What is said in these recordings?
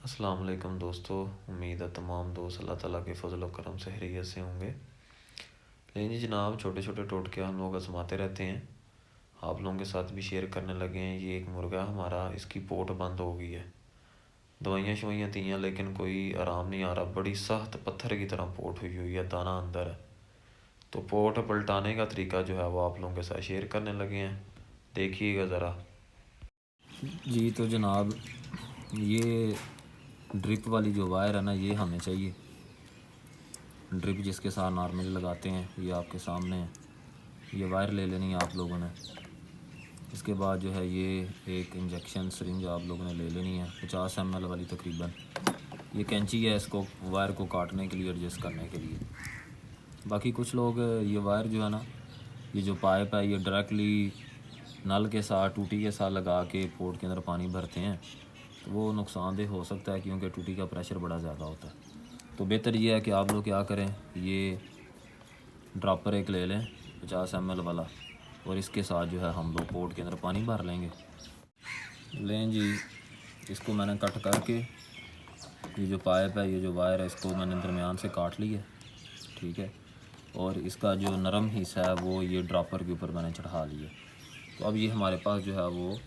अस्सलाम वालेकुम दोस्तों। उम्मीद है तमाम दोस्त अल्लाह ताला के फजल व करम से खैरियत से होंगे। लेकिन जी जनाब, छोटे छोटे टोटके हम लोग आजमाते रहते हैं, आप लोगों के साथ भी शेयर करने लगे हैं। ये एक मुर्गा हमारा, इसकी पोट बंद हो गई है। दवाइयाँ शवाइयाँ दी हैं लेकिन कोई आराम नहीं आ रहा। बड़ी सख्त पत्थर की तरह पोट हुई हुई है, दाना अंदर है। तो पोट पलटाने का तरीका जो है वो आप लोगों के साथ शेयर करने लगे हैं, देखिएगा ज़रा। जी तो जनाब, ये ड्रिप वाली जो वायर है ना, ये हमें चाहिए। ड्रिप जिसके साथ नॉर्मली लगाते हैं, ये आपके सामने है। ये वायर ले लेनी है आप लोगों ने। इसके बाद जो है ये एक इंजेक्शन सिरिंज आप लोगों ने ले लेनी है, 50 ml वाली तकरीबन। ये कैंची है इसको वायर को काटने के लिए, एडजस्ट करने के लिए। बाकी कुछ लोग ये वायर जो है ना, ये जो पाइप है, ये डायरेक्टली नल के साथ टूटी के साथ लगा के पोर्ट के अंदर पानी भरते हैं, तो वो नुकसानदेह हो सकता है क्योंकि टूटी का प्रेशर बड़ा ज़्यादा होता है। तो बेहतर ये है कि आप लोग क्या करें, ये ड्रॉपर एक ले लें 50 ml वाला, और इसके साथ जो है हम लोग पोर्ट के अंदर पानी भर लेंगे। लें जी, इसको मैंने कट करके, ये जो पाइप है, ये जो वायर है, इसको मैंने दरमियान से काट लिया, ठीक है। और इसका जो नरम हिस्सा है वो ये ड्रॉपर के ऊपर मैंने चढ़ा लिया। तो अब ये हमारे पास जो है वो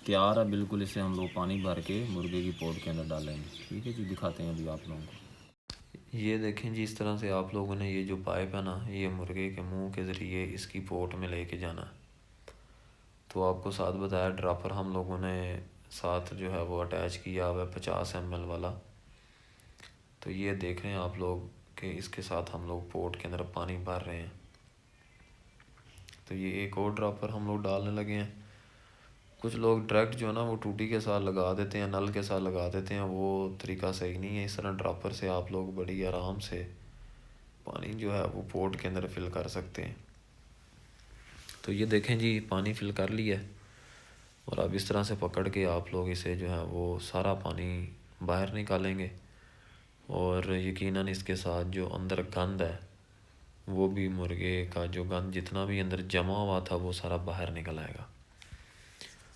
तैयार है बिल्कुल। इसे हम लोग पानी भर के मुर्गे की पोट के अंदर डालेंगे, ठीक है जी। दिखाते हैं अभी आप लोगों को। ये देखें जी, इस तरह से आप लोगों ने ये जो पाइप है ना, ये मुर्गे के मुंह के ज़रिए इसकी पोट में लेके जाना है। तो आपको साथ बताया, ड्रॉपर हम लोगों ने साथ जो है वो अटैच किया हुआ है 50 ml वाला। तो ये देख रहे हैं आप लोग कि इसके साथ हम लोग पोट के अंदर पानी भर रहे हैं। तो ये एक और ड्रॉपर हम लोग डालने लगे हैं। कुछ लोग डायरेक्ट जो है ना वो टूटी के साथ लगा देते हैं, नल के साथ लगा देते हैं, वो तरीका सही नहीं है। इस तरह ड्रॉपर से आप लोग बड़ी आराम से पानी जो है वो पोट के अंदर फिल कर सकते हैं। तो ये देखें जी, पानी फिल कर लिया है। और अब इस तरह से पकड़ के आप लोग इसे जो है वो सारा पानी बाहर निकालेंगे, और यकीनन इसके साथ जो अंदर गंद है वो भी, मुर्गे का जो गंद जितना भी अंदर जमा हुआ था वो सारा बाहर निकल आएगा।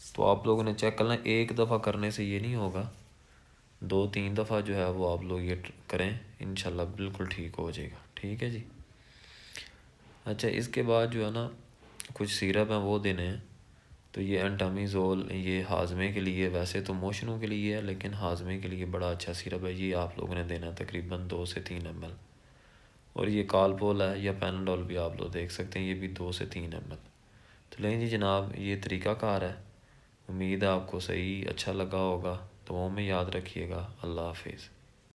तो आप लोगों ने चेक करना, एक दफ़ा करने से ये नहीं होगा, 2-3 दफ़ा जो है वो आप लोग ये करें, इंशाल्लाह बिल्कुल ठीक हो जाएगा, ठीक है जी। अच्छा, इसके बाद जो है ना कुछ सिरप हैं वो देने हैं। तो ये एंटामीज़ोल, ये हाजमे के लिए, वैसे तो मोशनों के लिए है लेकिन हाजमे के लिए बड़ा अच्छा सिरप है। ये आप लोगों ने देना है तकरीबन 2 से 3 ml। और ये कालपोल है या पैनाडोल भी आप लोग देख सकते हैं, ये भी 2 से 3 ml। तो लें जी जनाब, ये तरीक़ाकार है। उम्मीद है आपको सही अच्छा लगा होगा। दुआओं में याद रखिएगा। अल्लाह हाफिज़।